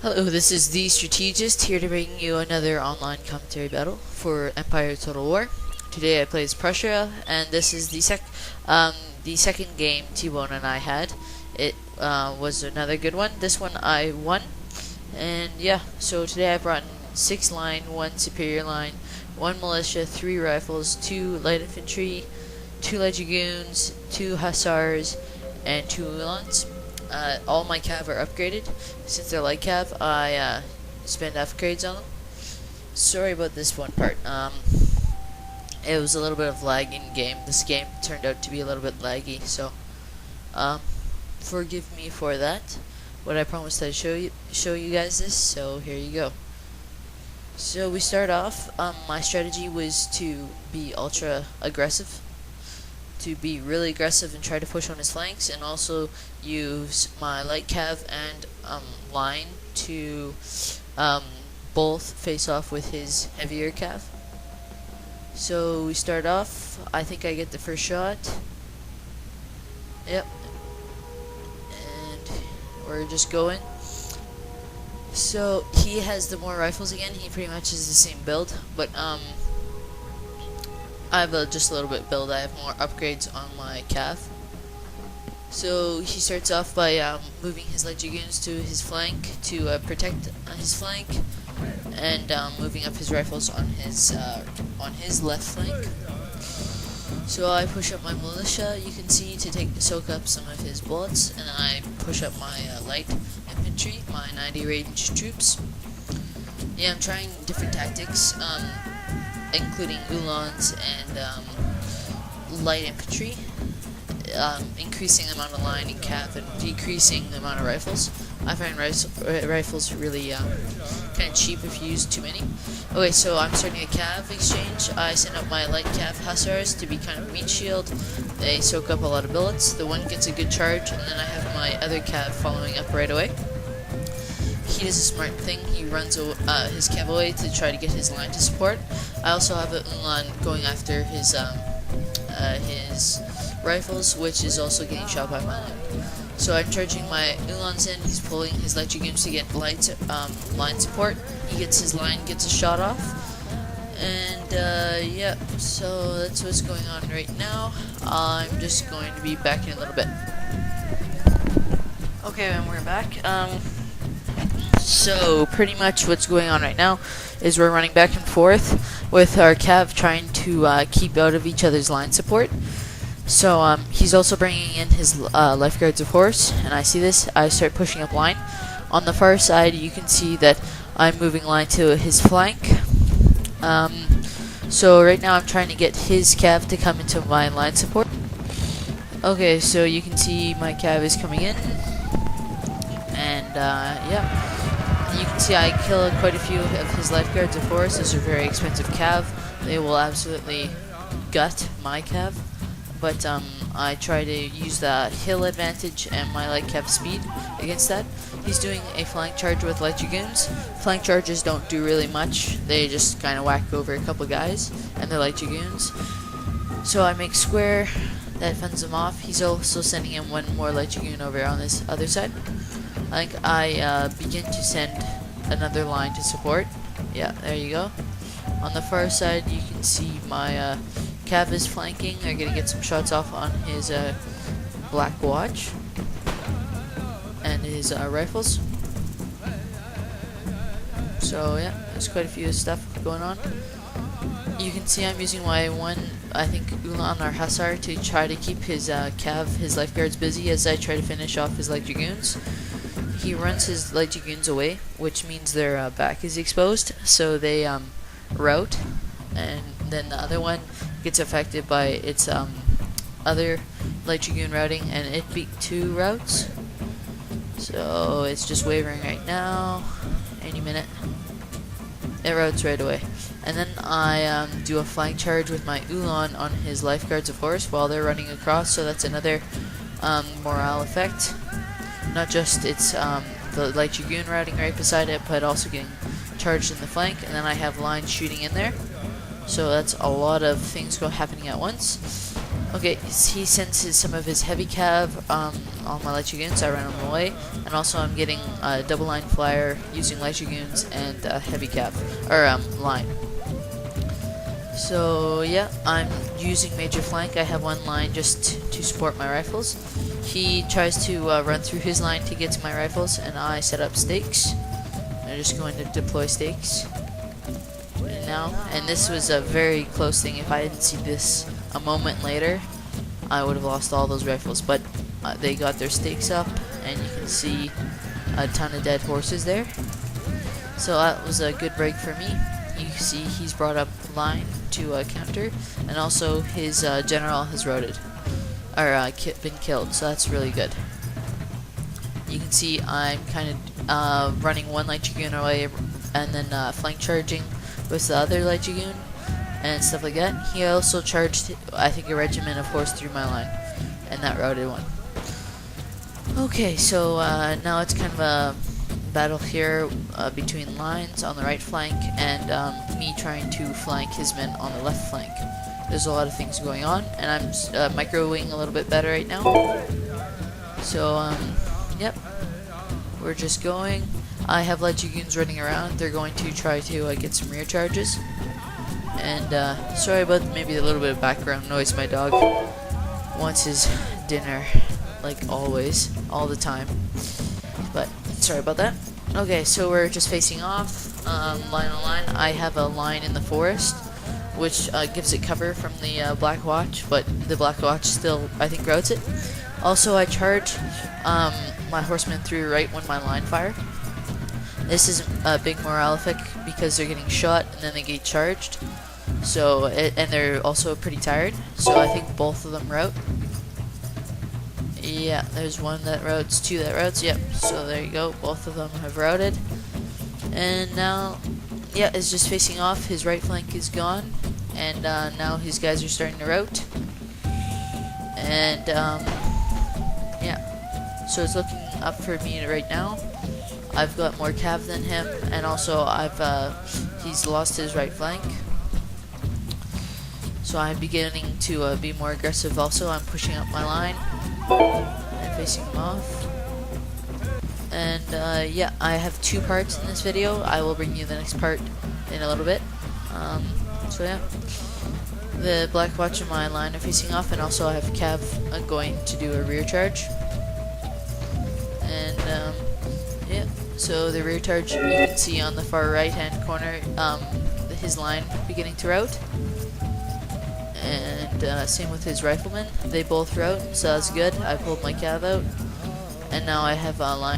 Hello, this is the Strategist here to bring you another online commentary battle for Empire Total War. Today I play as Prussia, and this is the second game T-Bone and I had. It was another good one. This one I won, and yeah. So today I brought in 6 line, 1 superior line, 1 militia, 3 rifles, 2 light infantry, 2 light dragoons, 2 hussars, and 2 uhlans. All my cav are upgraded. Since they're light cav, I spend upgrades on them. Sorry about this one part. It was a little bit of lag in game. This game turned out to be a little bit laggy, so forgive me for that. What I promised I'd show you guys this, so here you go. So we start off. My strategy was to be ultra aggressive, to be really aggressive and try to push on his flanks, and also use my light cav and line to both face off with his heavier cav. So we start off. I think I get the first shot. Yep. And we're just going. So he has the more rifles again. He pretty much is the same build, but I have just a little bit build. I have more upgrades on my cav. So he starts off by moving his light dragoons to his flank to protect his flank, and moving up his rifles on his left flank. So I push up my militia, you can see, to soak up some of his bullets, and I push up my light infantry, my 90 range troops. Yeah, I'm trying different tactics, including uhlans and light infantry, increasing the amount of line and cav and decreasing the amount of rifles. I find rifles really kind of cheap if you use too many. Okay, so I'm starting a cav exchange. I send up my light cav hussars to be kind of meat shield. They soak up a lot of bullets. The one gets a good charge, and then I have my other cav following up right away. He does a smart thing. He runs his cav away to try to get his line to support. I also have an uhlan going after his rifles, which is also getting shot by my line. So I'm charging my uhlans in. He's pulling his light dragoons to get line support. He gets his line, gets a shot off, and yeah. So that's what's going on right now. I'm just going to be back in a little bit. Okay, and we're back. So pretty much what's going on right now is we're running back and forth with our cav trying to keep out of each other's line support. So he's also bringing in his lifeguards of horse, and I see this. I start pushing up line. On the far side, you can see that I'm moving line to his flank. So right now I'm trying to get his cav to come into my line support. Okay, so you can see my cav is coming in, and yeah. You can see I kill quite a few of his lifeguards of horse. Those are very expensive cav. They will absolutely gut my cav. But I try to use the hill advantage and my light cav speed against that. He's doing a flank charge with light dragoons. Flank charges don't do really much. They just kind of whack over a couple guys and they're light dragoons. So I make square. That fends him off. He's also sending in 1 more light dragoon over on this other side. I think I begin to send another line to support. Yeah, there you go. On the far side, you can see my cav is flanking. They're gonna get some shots off on his Black Watch and his rifles. So yeah, there's quite a few stuff going on. You can see I'm using my I think uhlan or hussar to try to keep his cav, his lifeguards, busy as I try to finish off his light dragoons. He runs his light dragoons away, which means their back is exposed, so they rout, and then the other one gets affected by its other light dragoon routing, and it beat 2 routes. So it's just wavering right now. Any minute, it routes right away. And then I do a flank charge with my uhlan on his lifeguards of horse while they're running across. So that's another morale effect. Not just it's the light dragoon routing right beside it, but also getting charged in the flank. And then I have line shooting in there. So that's a lot of things happening at once. Okay, he sends some of his heavy cav all my light dragoons. I ran them away, and also I'm getting a double line flyer using light dragoons and heavy cav or line. So yeah, I'm using major flank. I have one line just to support my rifles. He tries to run through his line to get to my rifles, and I set up stakes. I'm just going to deploy stakes now, and this was a very close thing. If I didn't see this a moment later, I would have lost all those rifles, but they got their stakes up, and you can see a ton of dead horses there. So that was a good break for me. You see he's brought up line to counter, and also his general has routed, or been killed, so that's really good. You can see I'm kind of running one light dragoon away, and then flank charging with the other light dragoon, and stuff like that. He also charged, I think, a regiment of horse through my line, and that routed one. Okay, so now it's kind of a battle here between lines on the right flank and me trying to flank his men on the left flank. There's a lot of things going on, and I'm microwing a little bit better right now. So, yep, we're just going. I have light dragoons running around. They're going to try to get some rear charges. And sorry about maybe a little bit of background noise. My dog wants his dinner, like always, all the time. But sorry about that. Okay, so we're just facing off, line on line. I have a line in the forest, which gives it cover from the Black Watch, but the Black Watch still, I think, routes it. Also, I charge my horsemen through right when my line fire. This is a big morale effect because they're getting shot and then they get charged. So, and they're also pretty tired. So I think both of them route. Yeah, there's one that routes, two that routes. Yep. So there you go. Both of them have routed. And now, yeah, it's just facing off. His right flank is gone, and now his guys are starting to route. And yeah, so it's looking up for me right now. I've got more cav than him, and also he's lost his right flank. So I'm beginning to be more aggressive also. I'm pushing up my line and facing him off. And yeah, I have two parts in this video. I will bring you the next part in a little bit. So yeah, the Black Watch and my line are facing off, and also I have cav going to do a rear charge. And yeah, so the rear charge, you can see on the far right hand corner, his line beginning to route. And same with his riflemen, they both route, so that's good. I pulled my cav out, and now I have a line